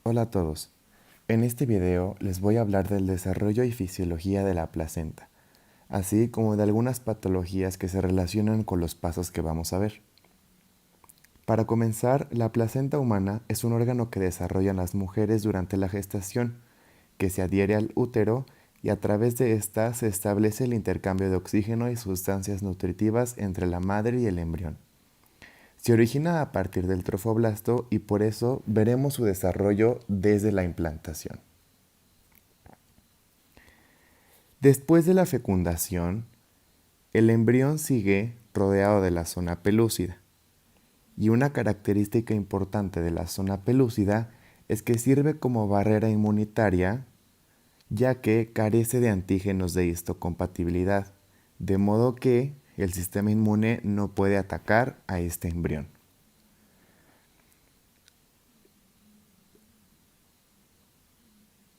Hola a todos. En este video les voy a hablar del desarrollo y fisiología de la placenta, así como de algunas patologías que se relacionan con los pasos que vamos a ver. Para comenzar, la placenta humana es un órgano que desarrollan las mujeres durante la gestación, que se adhiere al útero y a través de ésta se establece el intercambio de oxígeno y sustancias nutritivas entre la madre y el embrión. Se origina a partir del trofoblasto y por eso veremos su desarrollo desde la implantación. Después de la fecundación, el embrión sigue rodeado de la zona pelúcida. Y una característica importante de la zona pelúcida es que sirve como barrera inmunitaria, ya que carece de antígenos de histocompatibilidad, de modo que el sistema inmune no puede atacar a este embrión.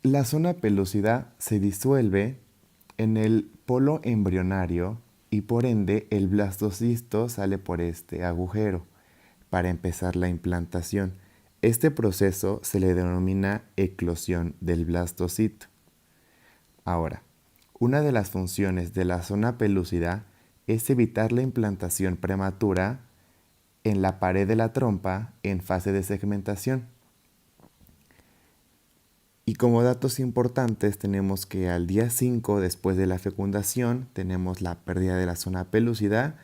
La zona pelúcida se disuelve en el polo embrionario y por ende el blastocisto sale por este agujero para empezar la implantación. Este proceso se le denomina eclosión del blastocito. Ahora, una de las funciones de la zona pelúcida es evitar la implantación prematura en la pared de la trompa en fase de segmentación. Y como datos importantes tenemos que al día 5 después de la fecundación tenemos la pérdida de la zona pelúcida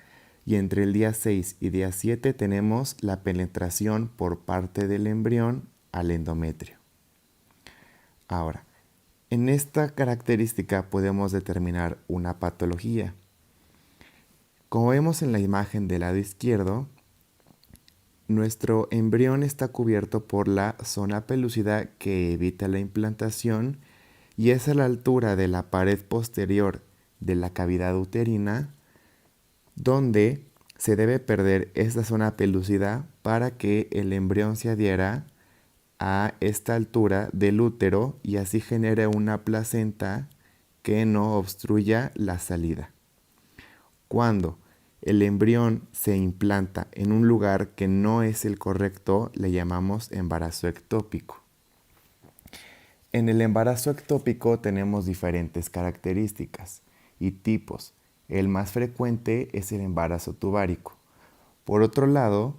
y entre el día 6 y día 7 tenemos la penetración por parte del embrión al endometrio. Ahora, en esta característica podemos determinar una patología. Como vemos en la imagen del lado izquierdo, nuestro embrión está cubierto por la zona pelúcida que evita la implantación y es a la altura de la pared posterior de la cavidad uterina donde se debe perder esta zona pelúcida para que el embrión se adhiera a esta altura del útero y así genere una placenta que no obstruya la salida. Cuando el embrión se implanta en un lugar que no es el correcto, le llamamos embarazo ectópico. En el embarazo ectópico tenemos diferentes características y tipos. El más frecuente es el embarazo tubárico. Por otro lado,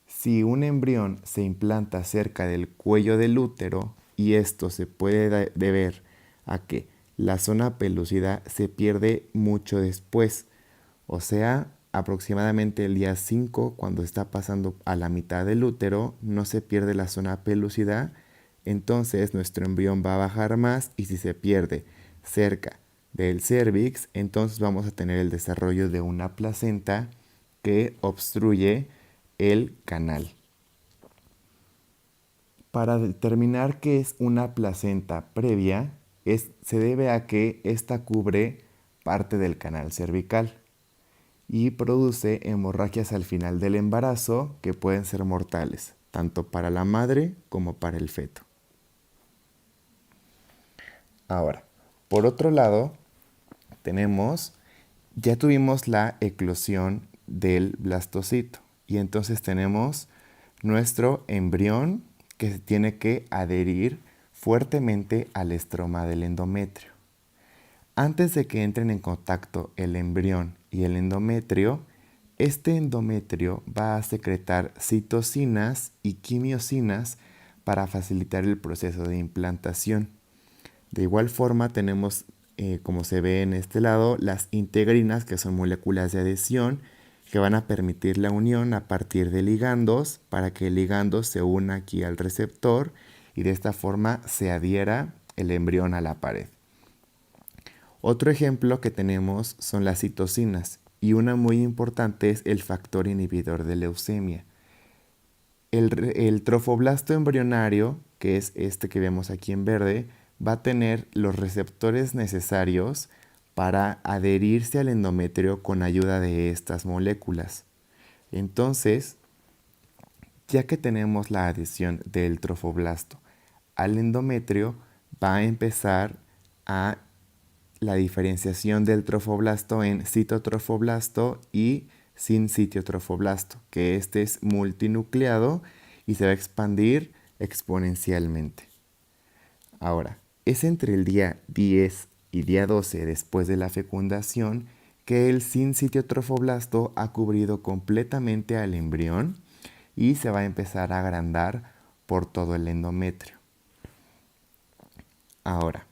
si un embrión se implanta cerca del cuello del útero y esto se puede deber a que la zona pelúcida se pierde mucho después, o sea, aproximadamente el día 5, cuando está pasando a la mitad del útero, no se pierde la zona pelúcida, entonces nuestro embrión va a bajar más y si se pierde cerca del cérvix, entonces vamos a tener el desarrollo de una placenta que obstruye el canal. Para determinar qué es una placenta previa, se debe a que ésta cubre parte del canal cervical y produce hemorragias al final del embarazo que pueden ser mortales, tanto para la madre como para el feto. Ahora, por otro lado, ya tuvimos la eclosión del blastocito y entonces tenemos nuestro embrión que se tiene que adherir fuertemente al estroma del endometrio. Antes de que entren en contacto el embrión y el endometrio, este endometrio va a secretar citocinas y quimiosinas para facilitar el proceso de implantación. De igual forma tenemos, como se ve en este lado, las integrinas, que son moléculas de adhesión, que van a permitir la unión a partir de ligandos para que el ligando se una aquí al receptor y de esta forma se adhiera el embrión a la pared. Otro ejemplo que tenemos son las citocinas y una muy importante es el factor inhibidor de leucemia. El trofoblasto embrionario, que es este que vemos aquí en verde, va a tener los receptores necesarios para adherirse al endometrio con ayuda de estas moléculas. Entonces, ya que tenemos la adhesión del trofoblasto al endometrio, va a empezar a la diferenciación del trofoblasto en citotrofoblasto y sincitiotrofoblasto, que este es multinucleado y se va a expandir exponencialmente. Ahora, es entre el día 10 y día 12 después de la fecundación que el sinsitio trofoblasto ha cubrido completamente al embrión y se va a empezar a agrandar por todo el endometrio. Ahora,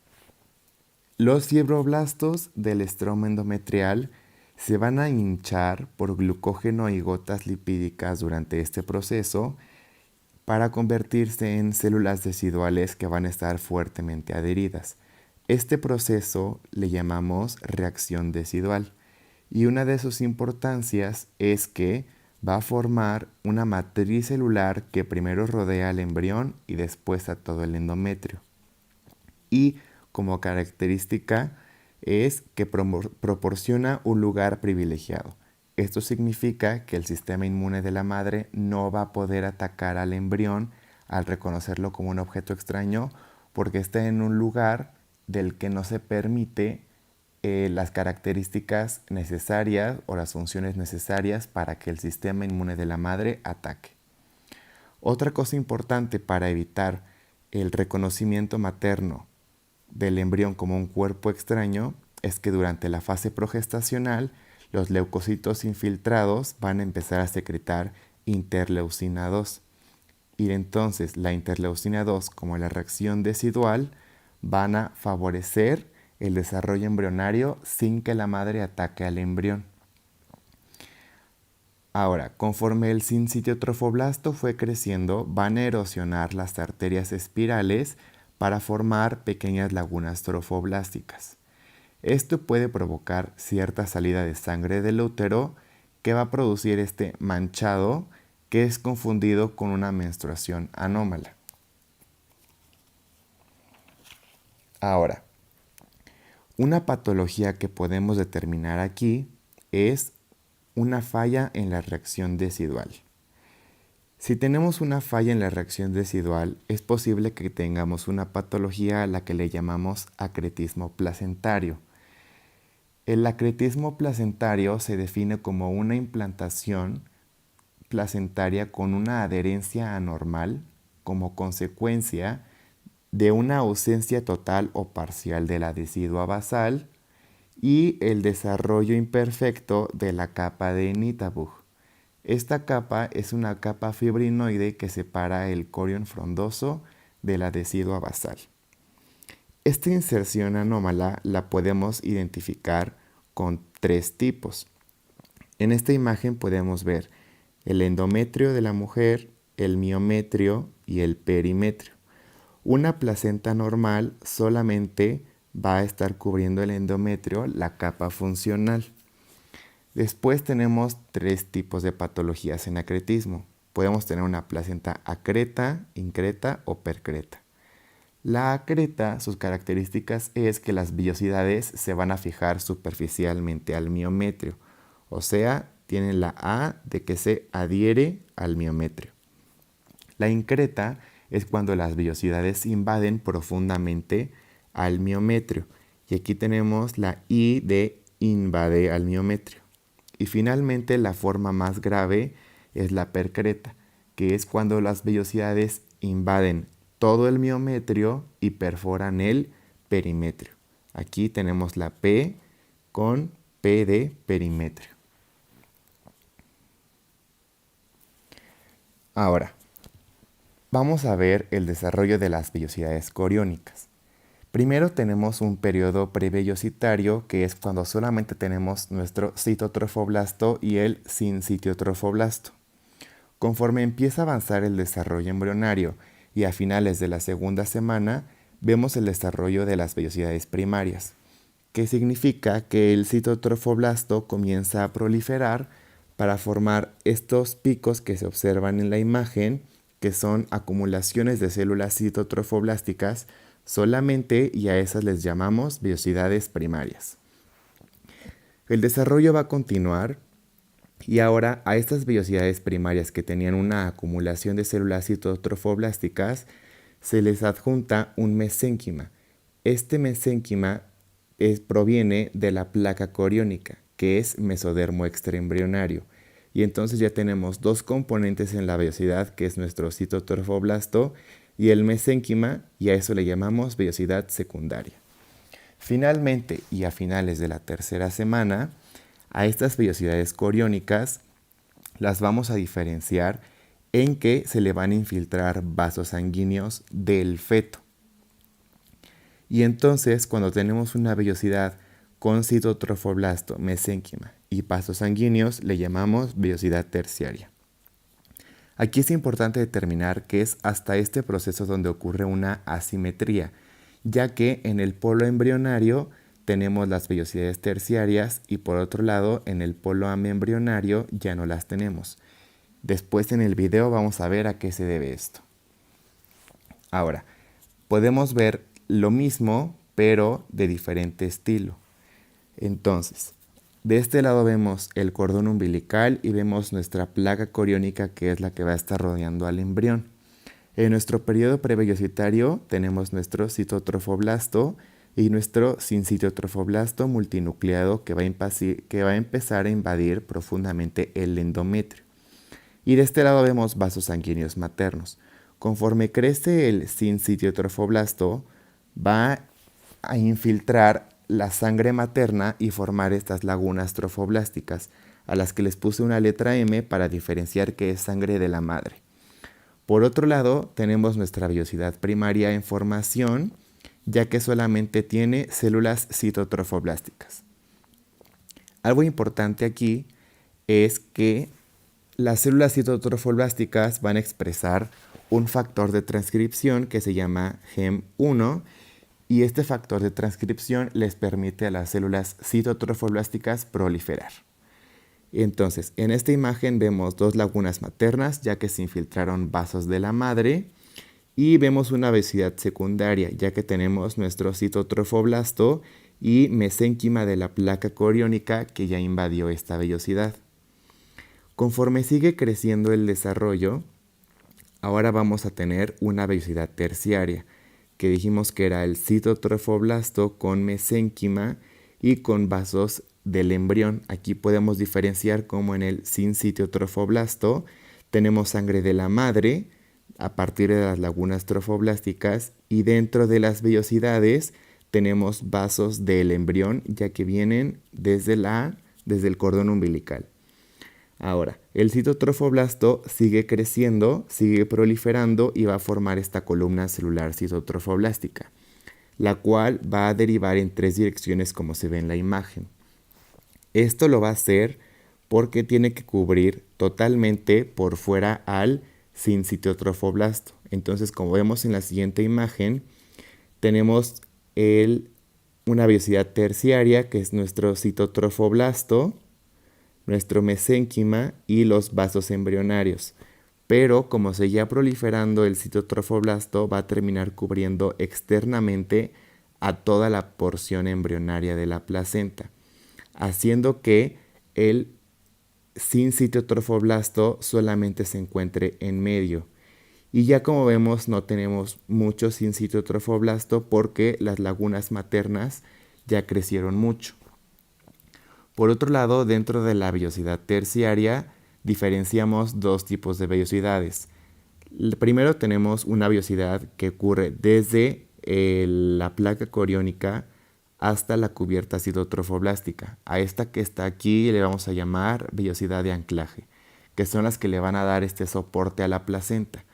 los fibroblastos del estroma endometrial se van a hinchar por glucógeno y gotas lipídicas durante este proceso para convertirse en células deciduales que van a estar fuertemente adheridas. Este proceso le llamamos reacción decidual y una de sus importancias es que va a formar una matriz celular que primero rodea al embrión y después a todo el endometrio. Y como característica es que proporciona un lugar privilegiado. Esto significa que el sistema inmune de la madre no va a poder atacar al embrión al reconocerlo como un objeto extraño porque está en un lugar del que no se permite las características necesarias o las funciones necesarias para que el sistema inmune de la madre ataque. Otra cosa importante para evitar el reconocimiento materno del embrión como un cuerpo extraño es que durante la fase progestacional los leucocitos infiltrados van a empezar a secretar interleucina 2 y entonces la interleucina 2 como la reacción decidual van a favorecer el desarrollo embrionario sin que la madre ataque al embrión. Ahora, conforme el sinsitio trofoblasto fue creciendo, van a erosionar las arterias espirales para formar pequeñas lagunas trofoblásticas. Esto puede provocar cierta salida de sangre del útero que va a producir este manchado que es confundido con una menstruación anómala. Ahora, una patología que podemos determinar aquí es una falla en la reacción decidual. Si tenemos una falla en la reacción decidual, es posible que tengamos una patología a la que le llamamos acretismo placentario. El acretismo placentario se define como una implantación placentaria con una adherencia anormal como consecuencia de una ausencia total o parcial de la decidua basal y el desarrollo imperfecto de la capa de Nitabug. Esta capa es una capa fibrinoide que separa el corión frondoso de la decidua basal. Esta inserción anómala la podemos identificar con 3 tipos. En esta imagen podemos ver el endometrio de la mujer, el miometrio y el perimetrio. Una placenta normal solamente va a estar cubriendo el endometrio, la capa funcional. Después tenemos 3 tipos de patologías en acretismo. Podemos tener una placenta acreta, increta o percreta. La acreta, sus características es que las vellosidades se van a fijar superficialmente al miometrio, o sea, tienen la A de que se adhiere al miometrio. La increta es cuando las vellosidades invaden profundamente al miometrio, y aquí tenemos la I de invade al miometrio. Y finalmente la forma más grave es la percreta, que es cuando las vellosidades invaden todo el miometrio y perforan el perimetrio. Aquí tenemos la P con P de perimetrio. Ahora, vamos a ver el desarrollo de las vellosidades coriónicas. Primero tenemos un periodo prevellositario, que es cuando solamente tenemos nuestro citotrofoblasto y el sinsitiotrofoblasto. Conforme empieza a avanzar el desarrollo embrionario y a finales de la segunda semana, vemos el desarrollo de las vellosidades primarias, que significa que el citotrofoblasto comienza a proliferar para formar estos picos que se observan en la imagen, que son acumulaciones de células citotrofoblásticas solamente, y a esas les llamamos vellosidades primarias. El desarrollo va a continuar y ahora a estas vellosidades primarias que tenían una acumulación de células citotrofoblásticas se les adjunta un mesénquima. Este mesénquima proviene de la placa coriónica, que es mesodermo extraembrionario. Y entonces ya tenemos 2 componentes en la vellosidad, que es nuestro citotrofoblasto y el mesénquima, y a eso le llamamos vellosidad secundaria. Finalmente, y a finales de la tercera semana, a estas vellosidades coriónicas las vamos a diferenciar en que se le van a infiltrar vasos sanguíneos del feto. Y entonces, cuando tenemos una vellosidad con citotrofoblasto, mesénquima y vasos sanguíneos, le llamamos vellosidad terciaria. Aquí es importante determinar que es hasta este proceso donde ocurre una asimetría, ya que en el polo embrionario tenemos las vellosidades terciarias y por otro lado en el polo amembrionario ya no las tenemos. Después en el video vamos a ver a qué se debe esto. Ahora, podemos ver lo mismo pero de diferente estilo. Entonces, de este lado vemos el cordón umbilical y vemos nuestra placa coriónica, que es la que va a estar rodeando al embrión. En nuestro periodo prevellocitario tenemos nuestro citotrofoblasto y nuestro sincitotrofoblasto multinucleado que va a empezar a invadir profundamente el endometrio. Y de este lado vemos vasos sanguíneos maternos. Conforme crece el sincitotrofoblasto, va a infiltrar la sangre materna y formar estas lagunas trofoblásticas, a las que les puse una letra M para diferenciar que es sangre de la madre. Por otro lado, tenemos nuestra vellosidad primaria en formación, ya que solamente tiene células citotrofoblásticas. Algo importante aquí es que las células citotrofoblásticas van a expresar un factor de transcripción que se llama GEM1, y este factor de transcripción les permite a las células citotrofoblásticas proliferar. Entonces, en esta imagen vemos dos lagunas maternas, ya que se infiltraron vasos de la madre, y vemos una vellosidad secundaria, ya que tenemos nuestro citotrofoblasto y mesénquima de la placa coriónica que ya invadió esta vellosidad. Conforme sigue creciendo el desarrollo, ahora vamos a tener una vellosidad terciaria, que dijimos que era el citotrofoblasto con mesénquima y con vasos del embrión. Aquí podemos diferenciar como en el sincitotrofoblasto tenemos sangre de la madre a partir de las lagunas trofoblásticas, y dentro de las vellosidades tenemos vasos del embrión, ya que vienen desde el cordón umbilical. Ahora, el citotrofoblasto sigue creciendo, sigue proliferando y va a formar esta columna celular citotrofoblástica, la cual va a derivar en tres direcciones como se ve en la imagen. Esto lo va a hacer porque tiene que cubrir totalmente por fuera al sincitotrofoblasto. Entonces, como vemos en la siguiente imagen, tenemos una vellosidad terciaria, que es nuestro citotrofoblasto, nuestro mesénquima y los vasos embrionarios. Pero como seguía proliferando el citotrofoblasto, va a terminar cubriendo externamente a toda la porción embrionaria de la placenta, haciendo que el sincitotrofoblasto solamente se encuentre en medio. Y ya como vemos, no tenemos mucho sincitotrofoblasto porque las lagunas maternas ya crecieron mucho. Por otro lado, dentro de la vellosidad terciaria diferenciamos dos tipos de vellosidades. Primero tenemos una vellosidad que ocurre desde la placa coriónica hasta la cubierta citotrofoblástica. A esta que está aquí le vamos a llamar vellosidad de anclaje, que son las que le van a dar este soporte a la placenta.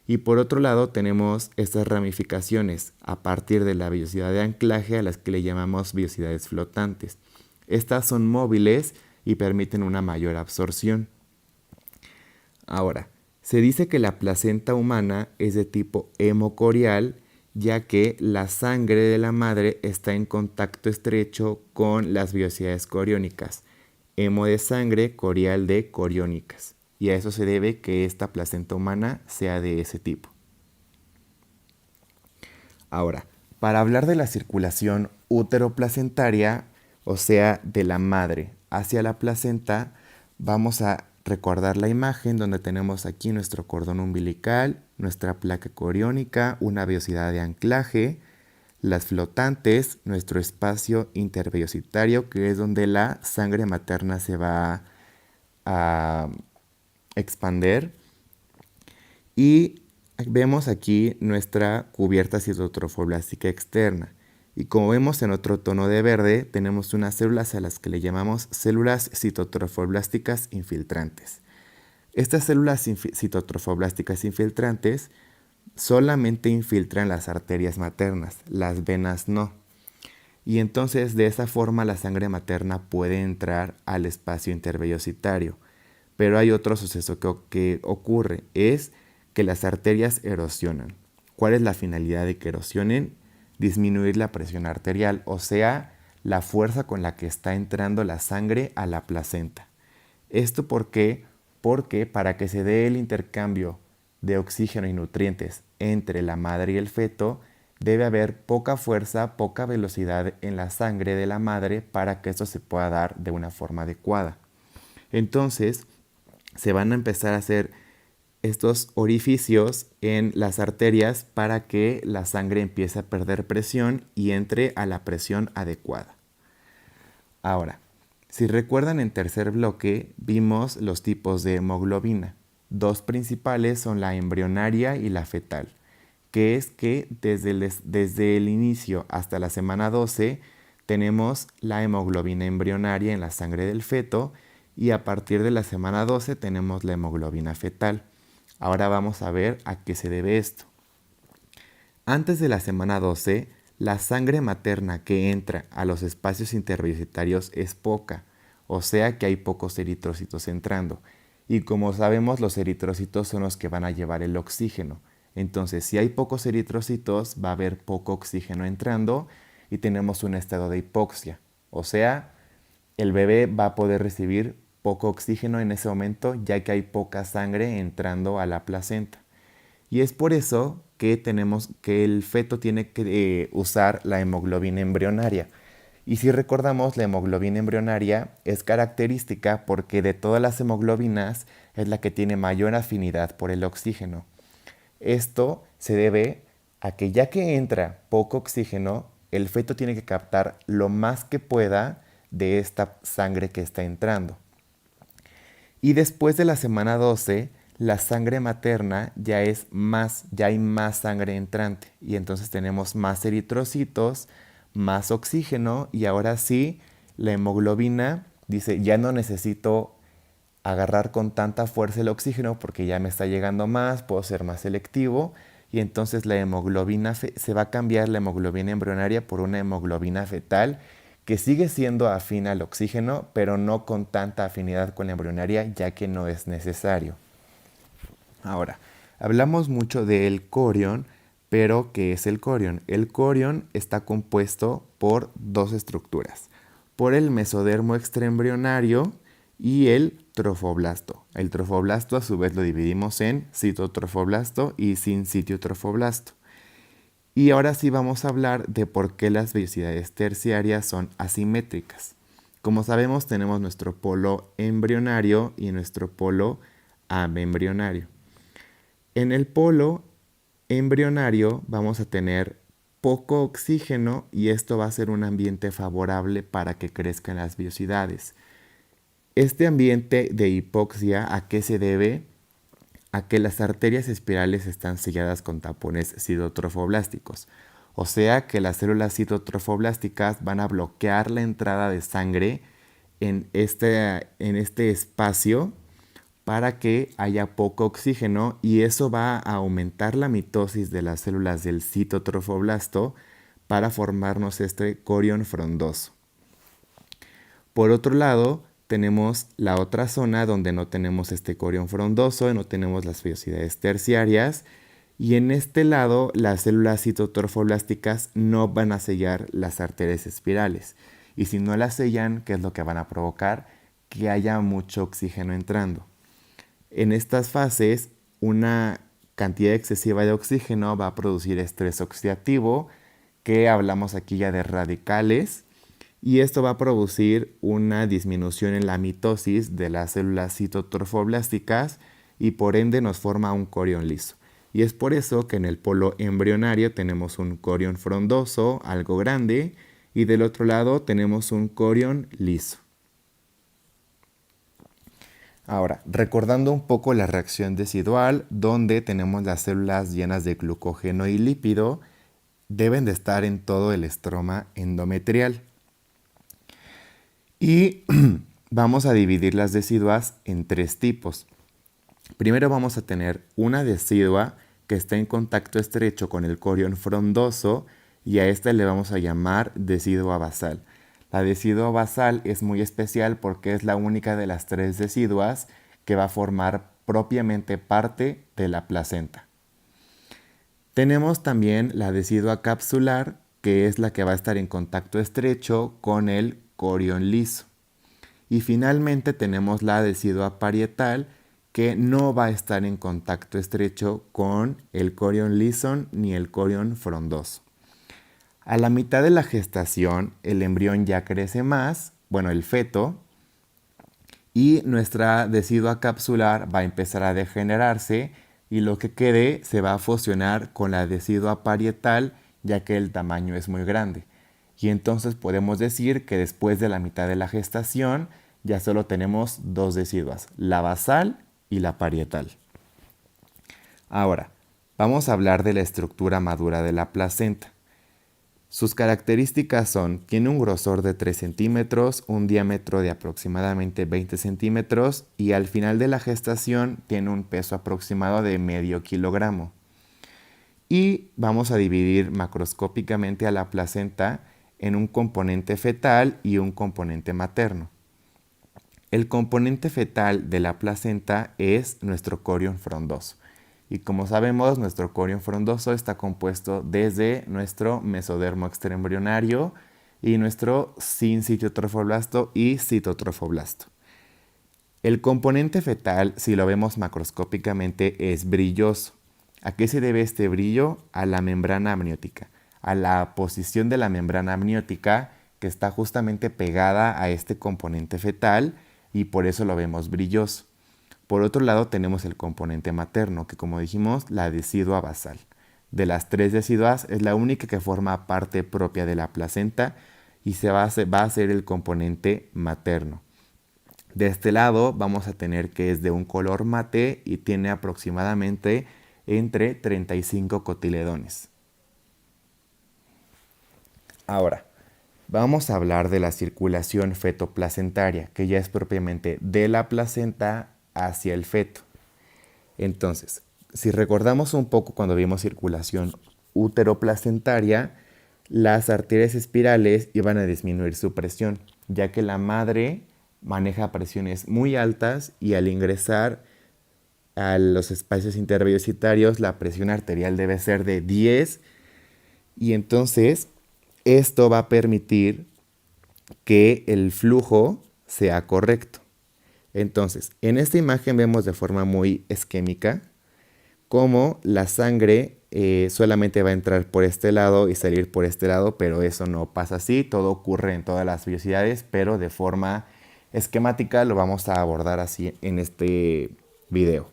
Y por otro lado tenemos estas ramificaciones a partir de la vellosidad de anclaje, a las que le llamamos vellosidades flotantes. Estas son móviles y permiten una mayor absorción. Ahora, se dice que la placenta humana es de tipo hemocorial, ya que la sangre de la madre está en contacto estrecho con las vellosidades coriónicas. Hemo de sangre, corial de coriónicas. Y a eso se debe que esta placenta humana sea de ese tipo. Ahora, para hablar de la circulación úteroplacentaria, o sea, de la madre hacia la placenta, vamos a recordar la imagen donde tenemos aquí nuestro cordón umbilical, nuestra placa coriónica, una vellosidad de anclaje, las flotantes, nuestro espacio intervellositario, que es donde la sangre materna se va a expander, y Vemos aquí nuestra cubierta citotrofoblástica externa. Y como vemos en otro tono de verde, tenemos unas células a las que le llamamos células citotrofoblásticas infiltrantes. Estas células citotrofoblásticas infiltrantes solamente infiltran las arterias maternas, las venas no. Y entonces de esa forma la sangre materna puede entrar al espacio intervellositario. Pero hay otro suceso que ocurre, es que las arterias erosionan. ¿Cuál es la finalidad de que erosionen? Disminuir la presión arterial, o sea, la fuerza con la que está entrando la sangre a la placenta. ¿Esto por qué? Porque para que se dé el intercambio de oxígeno y nutrientes entre la madre y el feto, debe haber poca fuerza, poca velocidad en la sangre de la madre para que esto se pueda dar de una forma adecuada. Entonces, se van a empezar a hacer estos orificios en las arterias para que la sangre empiece a perder presión y entre a la presión adecuada. Ahora, si recuerdan en tercer bloque vimos los tipos de hemoglobina. Dos principales son la embrionaria y la fetal, que es que desde el inicio hasta la semana 12 tenemos la hemoglobina embrionaria en la sangre del feto y a partir de la semana 12 tenemos la hemoglobina fetal. Ahora vamos a ver a qué se debe esto. Antes de la semana 12, la sangre materna que entra a los espacios intervellositarios es poca, o sea que hay pocos eritrocitos entrando. Y como sabemos, los eritrocitos son los que van a llevar el oxígeno. Entonces, si hay pocos eritrocitos, va a haber poco oxígeno entrando y tenemos un estado de hipoxia. O sea, el bebé va a poder recibir poco oxígeno en ese momento, ya que hay poca sangre entrando a la placenta. Y es por eso que tenemos que el feto tiene que usar la hemoglobina embrionaria. Y si recordamos, la hemoglobina embrionaria es característica porque de todas las hemoglobinas es la que tiene mayor afinidad por el oxígeno. Esto se debe a que ya que entra poco oxígeno, el feto tiene que captar lo más que pueda de esta sangre que está entrando. Y después de la semana 12, la sangre materna ya hay más sangre entrante y entonces tenemos más eritrocitos, más oxígeno y ahora sí la hemoglobina dice ya no necesito agarrar con tanta fuerza el oxígeno porque ya me está llegando más, puedo ser más selectivo y entonces la hemoglobina se va a cambiar la hemoglobina embrionaria por una hemoglobina fetal que sigue siendo afín al oxígeno, pero no con tanta afinidad con la embrionaria, ya que no es necesario. Ahora, hablamos mucho del corion, pero ¿qué es el corion? El corion está compuesto por dos estructuras, por el mesodermo extraembrionario y el trofoblasto. El trofoblasto a su vez lo dividimos en citotrofoblasto y sincitiotrofoblasto. Y ahora sí vamos a hablar de por qué las vellosidades terciarias son asimétricas. Como sabemos, tenemos nuestro polo embrionario y nuestro polo abembrionario. En el polo embrionario vamos a tener poco oxígeno y esto va a ser un ambiente favorable para que crezcan las vellosidades. Este ambiente de hipoxia, ¿a qué se debe? A que las arterias espirales están selladas con tapones citotrofoblásticos. O sea que las células citotrofoblásticas van a bloquear la entrada de sangre en este espacio para que haya poco oxígeno y eso va a aumentar la mitosis de las células del citotrofoblasto para formarnos este corion frondoso. Por otro lado, tenemos la otra zona donde no tenemos este corion frondoso, no tenemos las vellosidades terciarias y en este lado las células citotrofoblásticas no van a sellar las arterias espirales y si no las sellan, ¿qué es lo que van a provocar? Que haya mucho oxígeno entrando. En estas fases, una cantidad excesiva de oxígeno va a producir estrés oxidativo, que hablamos aquí ya de radicales, y esto va a producir una disminución en la mitosis de las células citotrofoblásticas y por ende nos forma un corion liso. Y es por eso que en el polo embrionario tenemos un corion frondoso, algo grande, y del otro lado tenemos un corion liso. Ahora, recordando un poco la reacción decidual, donde tenemos las células llenas de glucógeno y lípido, deben de estar en todo el estroma endometrial. Y vamos a dividir las deciduas en tres tipos. Primero vamos a tener una decidua que está en contacto estrecho con el corión frondoso y a esta le vamos a llamar decidua basal. La decidua basal es muy especial porque es la única de las tres deciduas que va a formar propiamente parte de la placenta. Tenemos también la decidua capsular, que es la que va a estar en contacto estrecho con el corión liso. Y finalmente tenemos la decidua parietal, que no va a estar en contacto estrecho con el corión liso ni el corión frondoso. A la mitad de la gestación, el embrión ya crece más, bueno, el feto, y nuestra decidua capsular va a empezar a degenerarse y lo que quede se va a fusionar con la decidua parietal, ya que el tamaño es muy grande. Y entonces podemos decir que después de la mitad de la gestación ya solo tenemos dos deciduas, la basal y la parietal. Ahora, vamos a hablar de la estructura madura de la placenta. Sus características son, tiene un grosor de 3 centímetros, un diámetro de aproximadamente 20 centímetros y al final de la gestación tiene un peso aproximado de medio kilogramo. Y vamos a dividir macroscópicamente a la placenta en un componente fetal y un componente materno. El componente fetal de la placenta es nuestro corión frondoso. Y como sabemos, nuestro corión frondoso está compuesto desde nuestro mesodermo extraembrionario y nuestro sincitiotrofoblasto y citotrofoblasto. El componente fetal, si lo vemos macroscópicamente, es brilloso. ¿A qué se debe este brillo? A la membrana amniótica, a la posición de la membrana amniótica que está justamente pegada a este componente fetal y por eso lo vemos brilloso. Por otro lado tenemos el componente materno, que como dijimos, la decidua basal. De las tres deciduas es la única que forma parte propia de la placenta y va a ser el componente materno. De este lado vamos a tener que es de un color mate y tiene aproximadamente entre 35 cotiledones. Ahora, vamos a hablar de la circulación fetoplacentaria, que ya es propiamente de la placenta hacia el feto. Entonces, si recordamos un poco cuando vimos circulación úteroplacentaria, las arterias espirales iban a disminuir su presión, ya que la madre maneja presiones muy altas y al ingresar a los espacios intervellositarios la presión arterial debe ser de 10 y entonces esto va a permitir que el flujo sea correcto. Entonces, en esta imagen vemos de forma muy esquémica cómo la sangre solamente va a entrar por este lado y salir por este lado, pero eso no pasa así, todo ocurre en todas las vellosidades, pero de forma esquemática lo vamos a abordar así en este video.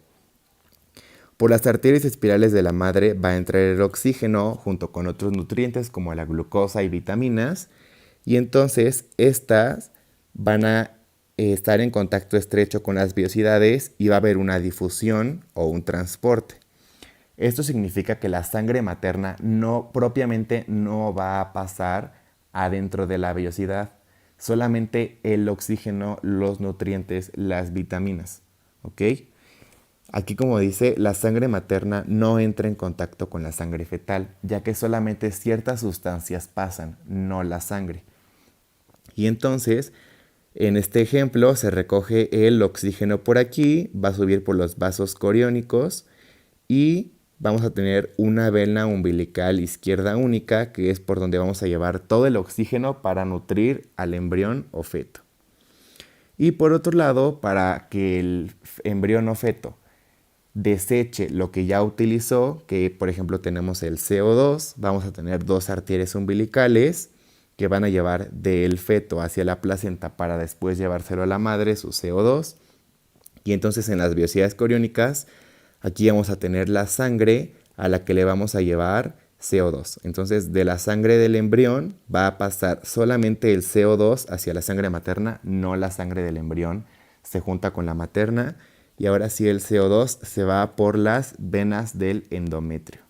Por las arterias espirales de la madre va a entrar el oxígeno junto con otros nutrientes como la glucosa y vitaminas, y entonces estas van a estar en contacto estrecho con las vellosidades y va a haber una difusión o un transporte. Esto significa que la sangre materna propiamente no va a pasar adentro de la vellosidad, solamente el oxígeno, los nutrientes, las vitaminas. ¿Ok? Aquí como dice, la sangre materna no entra en contacto con la sangre fetal, ya que solamente ciertas sustancias pasan, no la sangre. Y entonces, en este ejemplo, se recoge el oxígeno por aquí, va a subir por los vasos coriónicos y vamos a tener una vena umbilical izquierda única, que es por donde vamos a llevar todo el oxígeno para nutrir al embrión o feto. Y por otro lado, para que el embrión o feto deseche lo que ya utilizó, que por ejemplo tenemos el CO2, vamos a tener dos arterias umbilicales que van a llevar del feto hacia la placenta para después llevárselo a la madre, su CO2. Y entonces en las vellosidades coriónicas, aquí vamos a tener la sangre a la que le vamos a llevar CO2. Entonces de la sangre del embrión va a pasar solamente el CO2 hacia la sangre materna, no la sangre del embrión se junta con la materna y ahora sí el CO2 se va por las venas del endometrio.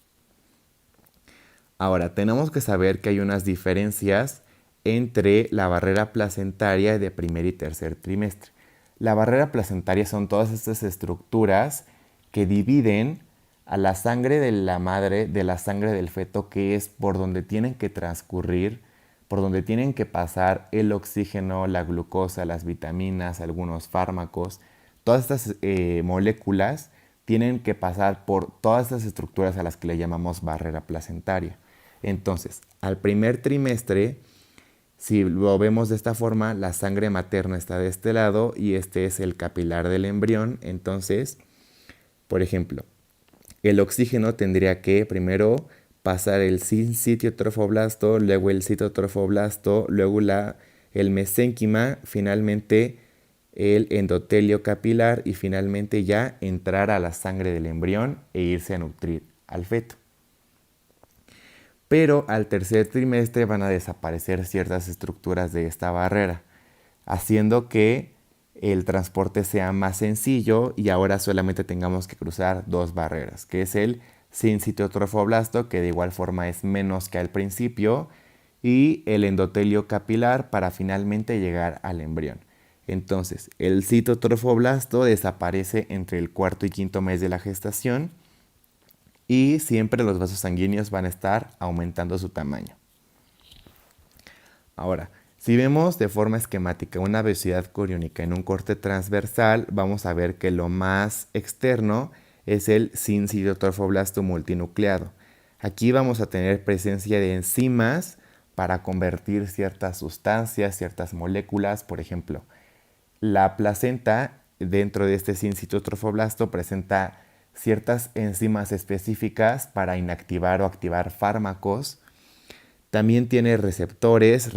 Ahora, tenemos que saber que hay unas diferencias entre la barrera placentaria de primer y tercer trimestre. La barrera placentaria son todas estas estructuras que dividen a la sangre de la madre de la sangre del feto, que es por donde tienen que transcurrir, por donde tienen que pasar el oxígeno, la glucosa, las vitaminas, algunos fármacos. Todas estas moléculas tienen que pasar por todas estas estructuras a las que le llamamos barrera placentaria. Entonces, al primer trimestre, si lo vemos de esta forma, la sangre materna está de este lado y este es el capilar del embrión. Entonces, por ejemplo, el oxígeno tendría que primero pasar el sitio trofoblasto, luego el citotrofoblasto, luego el mesénquima, finalmente el endotelio capilar y finalmente ya entrar a la sangre del embrión e irse a nutrir al feto. Pero al tercer trimestre van a desaparecer ciertas estructuras de esta barrera, haciendo que el transporte sea más sencillo y ahora solamente tengamos que cruzar dos barreras, que es el sincitotrofoblasto, que de igual forma es menos que al principio, y el endotelio capilar para finalmente llegar al embrión. Entonces, el citotrofoblasto desaparece entre el cuarto y quinto mes de la gestación y siempre los vasos sanguíneos van a estar aumentando su tamaño. Ahora, si vemos de forma esquemática una vellosidad coriónica en un corte transversal, vamos a ver que lo más externo es el sincitotrofoblasto multinucleado. Aquí vamos a tener presencia de enzimas para convertir ciertas sustancias, ciertas moléculas. Por ejemplo, la placenta dentro de este sincitotrofoblasto presenta ciertas enzimas específicas para inactivar o activar fármacos. También tiene receptores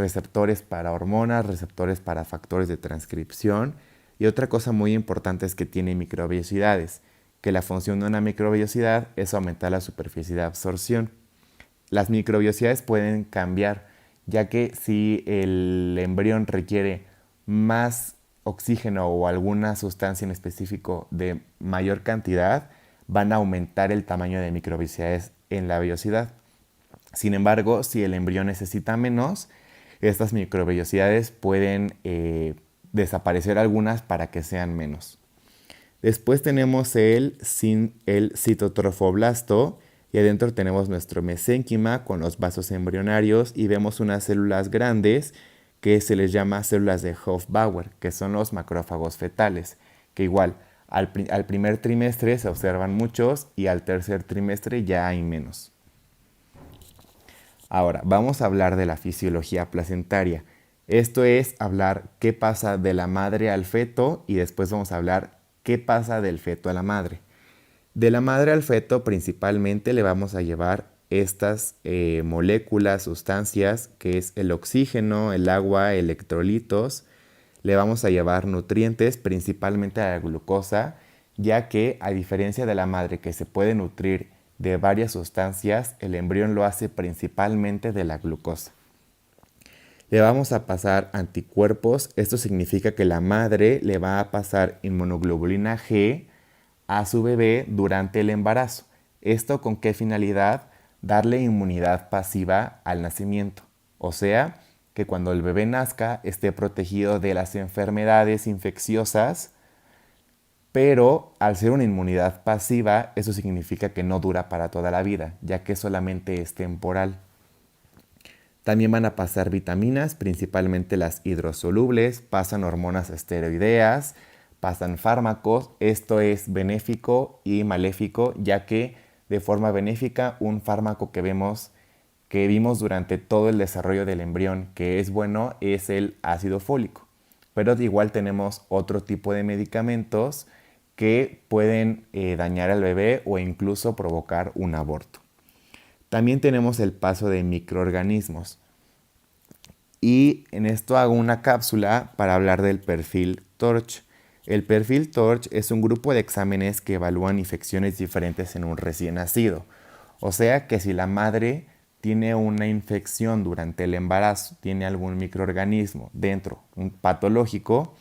para hormonas, receptores para factores de transcripción. Y otra cosa muy importante es que tiene microvellosidades, que la función de una microvellosidad es aumentar la superficie de absorción. Las microvellosidades pueden cambiar, ya que si el embrión requiere más oxígeno o alguna sustancia en específico de mayor cantidad, van a aumentar el tamaño de microvellosidades en la vellosidad. Sin embargo, si el embrión necesita menos, estas microvellosidades pueden desaparecer algunas para que sean menos. Después tenemos el citotrofoblasto y adentro tenemos nuestro mesénquima con los vasos embrionarios y vemos unas células grandes que se les llama células de Hofbauer, que son los macrófagos fetales, que igual al primer trimestre se observan muchos y al tercer trimestre ya hay menos. Ahora, vamos a hablar de la fisiología placentaria. Esto es hablar qué pasa de la madre al feto y después vamos a hablar qué pasa del feto a la madre. De la madre al feto principalmente le vamos a llevar estas moléculas, sustancias, que es el oxígeno, el agua, electrolitos. Le vamos a llevar nutrientes, principalmente a la glucosa, ya que a diferencia de la madre que se puede nutrir de varias sustancias, el embrión lo hace principalmente de la glucosa. Le vamos a pasar anticuerpos, esto significa que la madre le va a pasar inmunoglobulina G a su bebé durante el embarazo. ¿Esto con qué finalidad? Darle inmunidad pasiva al nacimiento, o sea, que cuando el bebé nazca esté protegido de las enfermedades infecciosas, pero al ser una inmunidad pasiva, eso significa que no dura para toda la vida, ya que solamente es temporal. También van a pasar vitaminas, principalmente las hidrosolubles, pasan hormonas esteroideas, pasan fármacos. Esto es benéfico y maléfico, ya que de forma benéfica un fármaco que vimos durante todo el desarrollo del embrión que es bueno es el ácido fólico. Pero igual tenemos otro tipo de medicamentos que pueden dañar al bebé o incluso provocar un aborto. También tenemos el paso de microorganismos. Y en esto hago una cápsula para hablar del perfil TORCH. El perfil TORCH es un grupo de exámenes que evalúan infecciones diferentes en un recién nacido. O sea que si la madre tiene una infección durante el embarazo, tiene algún microorganismo dentro, un patológico,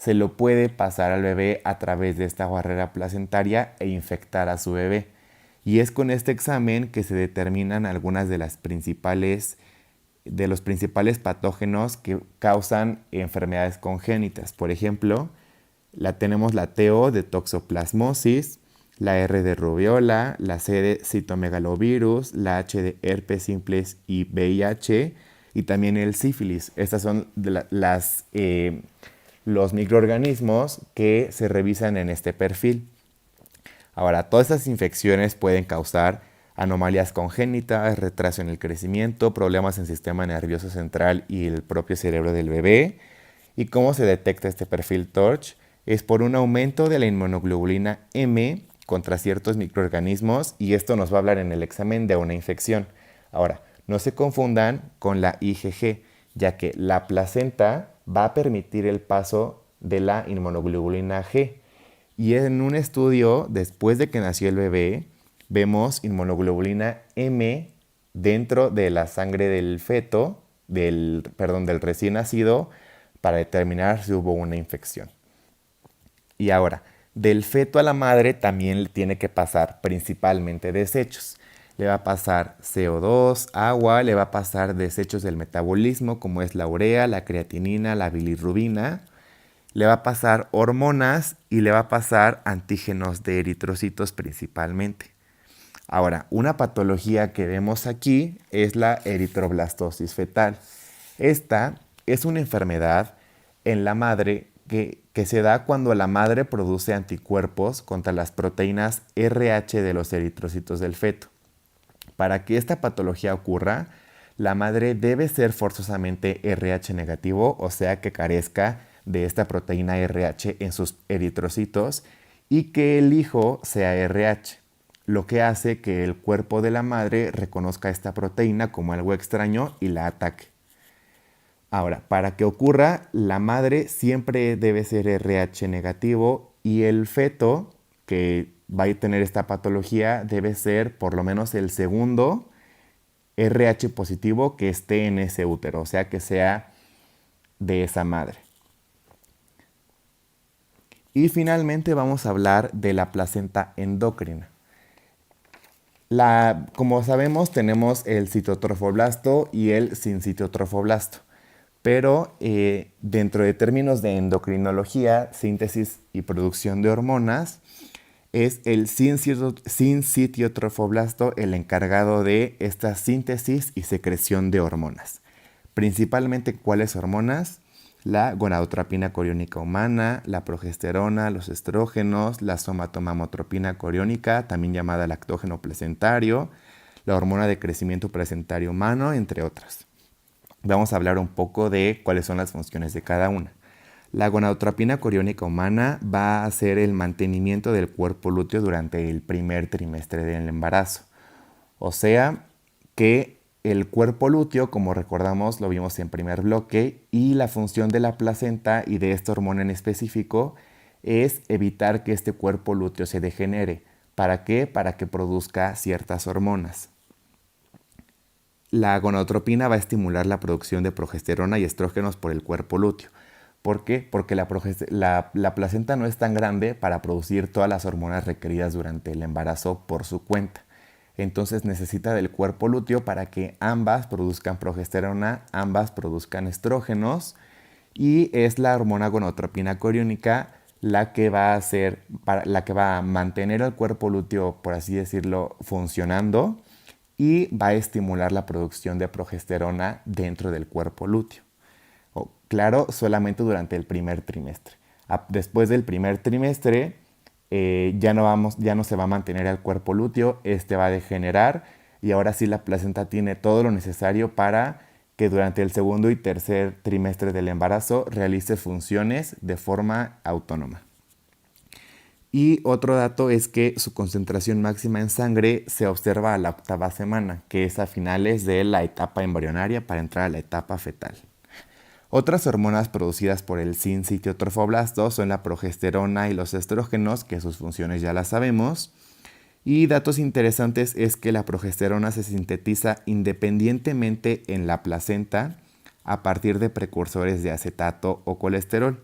se lo puede pasar al bebé a través de esta barrera placentaria e infectar a su bebé. Y es con este examen que se determinan algunas de los principales patógenos que causan enfermedades congénitas. Por ejemplo, tenemos la TO de toxoplasmosis, la R de rubiola, la C de citomegalovirus, la H de herpes simplex y VIH, y también el sífilis. Estas son los microorganismos que se revisan en este perfil. Ahora, todas estas infecciones pueden causar anomalías congénitas, retraso en el crecimiento, problemas en el sistema nervioso central y el propio cerebro del bebé. ¿Y cómo se detecta este perfil TORCH? Es por un aumento de la inmunoglobulina M contra ciertos microorganismos, y esto nos va a hablar en el examen de una infección. Ahora, no se confundan con la IgG, ya que la placenta va a permitir el paso de la inmunoglobulina G. Y en un estudio, después de que nació el bebé, vemos inmunoglobulina M dentro de la sangre del feto, del recién nacido, para determinar si hubo una infección. Y ahora, del feto a la madre también le tiene que pasar principalmente desechos. Le va a pasar CO2, agua, le va a pasar desechos del metabolismo como es la urea, la creatinina, la bilirrubina. Le va a pasar hormonas y le va a pasar antígenos de eritrocitos principalmente. Ahora, una patología que vemos aquí es la eritroblastosis fetal. Esta es una enfermedad en la madre que se da cuando la madre produce anticuerpos contra las proteínas RH de los eritrocitos del feto. Para que esta patología ocurra, la madre debe ser forzosamente RH negativo, o sea que carezca de esta proteína RH en sus eritrocitos, y que el hijo sea RH, lo que hace que el cuerpo de la madre reconozca esta proteína como algo extraño y la ataque. Ahora, para que ocurra, la madre siempre debe ser RH negativo y el feto que va a tener esta patología debe ser por lo menos el segundo RH positivo que esté en ese útero, o sea que sea de esa madre. Y finalmente vamos a hablar de la placenta endocrina. Como sabemos, tenemos el citotrofoblasto y el sincitotrofoblasto. Pero dentro de términos de endocrinología, síntesis y producción de hormonas, es el sincitiotrofoblasto el encargado de esta síntesis y secreción de hormonas. Principalmente, ¿cuáles hormonas? La gonadotropina coriónica humana, la progesterona, los estrógenos, la somatomamotropina coriónica, también llamada lactógeno placentario, la hormona de crecimiento placentario humano, entre otras. Vamos a hablar un poco de cuáles son las funciones de cada una. La gonadotropina coriónica humana va a hacer el mantenimiento del cuerpo lúteo durante el primer trimestre del embarazo. O sea que el cuerpo lúteo, como recordamos, lo vimos en primer bloque, y la función de la placenta y de esta hormona en específico es evitar que este cuerpo lúteo se degenere. ¿Para qué? Para que produzca ciertas hormonas. La gonadotropina va a estimular la producción de progesterona y estrógenos por el cuerpo lúteo. ¿Por qué? Porque la placenta no es tan grande para producir todas las hormonas requeridas durante el embarazo por su cuenta. Entonces necesita del cuerpo lúteo para que ambas produzcan progesterona, ambas produzcan estrógenos, y es la hormona gonadotropina coriónica la que va a mantener el cuerpo lúteo, por así decirlo, funcionando, y va a estimular la producción de progesterona dentro del cuerpo lúteo. Claro, solamente durante el primer trimestre. Después del primer trimestre ya no se va a mantener el cuerpo lúteo, este va a degenerar, y ahora sí la placenta tiene todo lo necesario para que durante el segundo y tercer trimestre del embarazo realice funciones de forma autónoma. Y otro dato es que su concentración máxima en sangre se observa a la 8ª semana, que es a finales de la etapa embrionaria para entrar a la etapa fetal. Otras hormonas producidas por el sincitiotrofoblasto son la progesterona y los estrógenos, que sus funciones ya las sabemos. Y datos interesantes es que la progesterona se sintetiza independientemente en la placenta a partir de precursores de acetato o colesterol.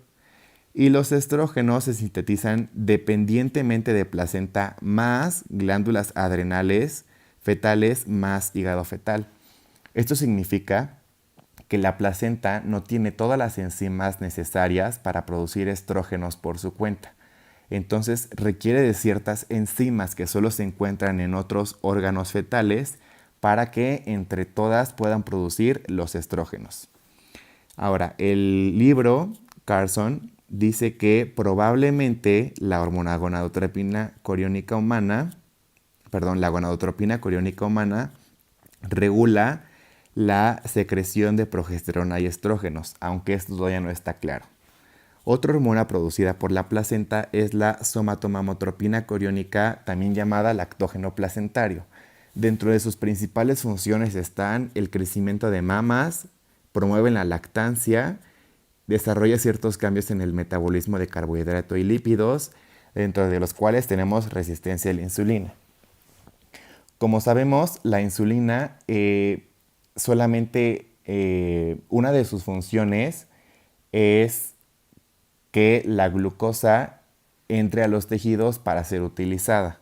Y los estrógenos se sintetizan dependientemente de placenta más glándulas adrenales fetales más hígado fetal. Esto significa que la placenta no tiene todas las enzimas necesarias para producir estrógenos por su cuenta. Entonces requiere de ciertas enzimas que solo se encuentran en otros órganos fetales para que entre todas puedan producir los estrógenos. Ahora, el libro Carson dice que probablemente la hormona gonadotropina coriónica humana, la gonadotropina coriónica humana regula la secreción de progesterona y estrógenos, aunque esto todavía no está claro. Otra hormona producida por la placenta es la somatomamotropina coriónica, también llamada lactógeno placentario. Dentro de sus principales funciones están el crecimiento de mamas, promueven la lactancia, desarrolla ciertos cambios en el metabolismo de carbohidrato y lípidos, dentro de los cuales tenemos resistencia a la insulina. Como sabemos, la insulina solamente una de sus funciones es que la glucosa entre a los tejidos para ser utilizada.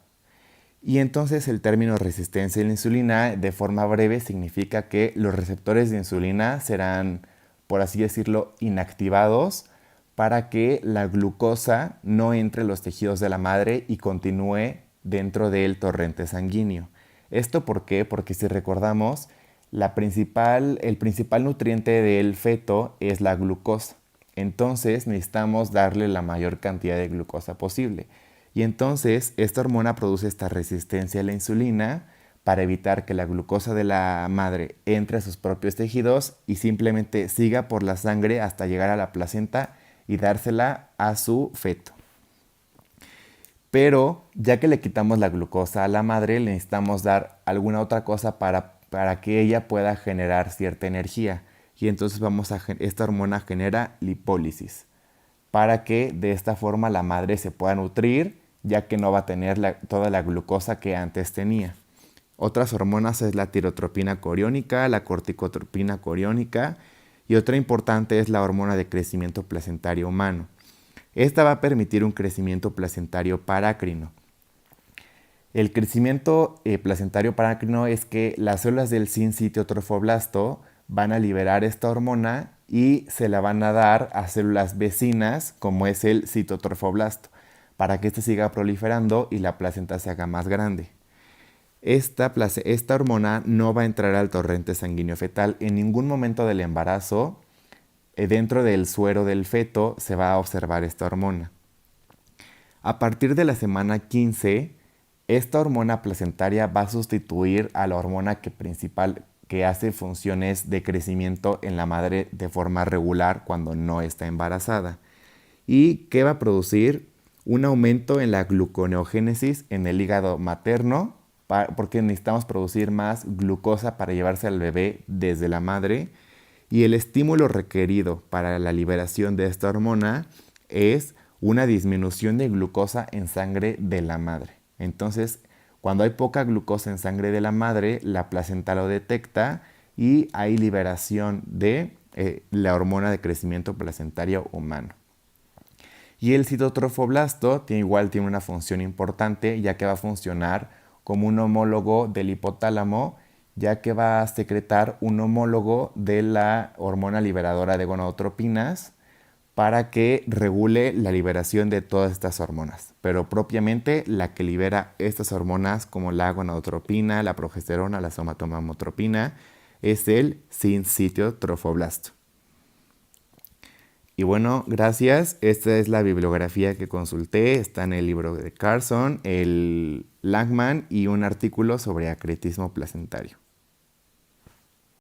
Y entonces el término resistencia a la insulina, de forma breve, significa que los receptores de insulina serán, por así decirlo, inactivados para que la glucosa no entre a los tejidos de la madre y continúe dentro del torrente sanguíneo. ¿Esto por qué? Porque si recordamos, el principal nutriente del feto es la glucosa. Entonces necesitamos darle la mayor cantidad de glucosa posible. Y entonces esta hormona produce esta resistencia a la insulina para evitar que la glucosa de la madre entre a sus propios tejidos y simplemente siga por la sangre hasta llegar a la placenta y dársela a su feto. Pero ya que le quitamos la glucosa a la madre, le necesitamos dar alguna otra cosa para que ella pueda generar cierta energía. Y entonces esta hormona genera lipólisis para que de esta forma la madre se pueda nutrir, ya que no va a tener toda la glucosa que antes tenía. Otras hormonas es la tirotropina coriónica, la corticotropina coriónica y otra importante es la hormona de crecimiento placentario humano. Esta va a permitir un crecimiento placentario parácrino. El crecimiento placentario parácrino es que las células del sinsitio trofoblasto van a liberar esta hormona y se la van a dar a células vecinas, como es el citotrofoblasto, para que éste siga proliferando y la placenta se haga más grande. Esta hormona no va a entrar al torrente sanguíneo fetal. En ningún momento del embarazo, dentro del suero del feto, se va a observar esta hormona. A partir de la semana 15, esta hormona placentaria va a sustituir a la hormona que hace funciones de crecimiento en la madre de forma regular cuando no está embarazada. ¿Y qué va a producir? Un aumento en la gluconeogénesis en el hígado materno, porque necesitamos producir más glucosa para llevarse al bebé desde la madre. Y el estímulo requerido para la liberación de esta hormona es una disminución de glucosa en sangre de la madre. Entonces, cuando hay poca glucosa en sangre de la madre, la placenta lo detecta y hay liberación de la hormona de crecimiento placentario humano. Y el citotrofoblasto tiene una función importante, ya que va a funcionar como un homólogo del hipotálamo, ya que va a secretar un homólogo de la hormona liberadora de gonadotropinas para que regule la liberación de todas estas hormonas. Pero propiamente la que libera estas hormonas como la gonadotropina, la progesterona, la somatomamotropina, es el sinsitio trofoblasto. Y bueno, gracias. Esta es la bibliografía que consulté. Está en el libro de Carson, el Langman y un artículo sobre acretismo placentario.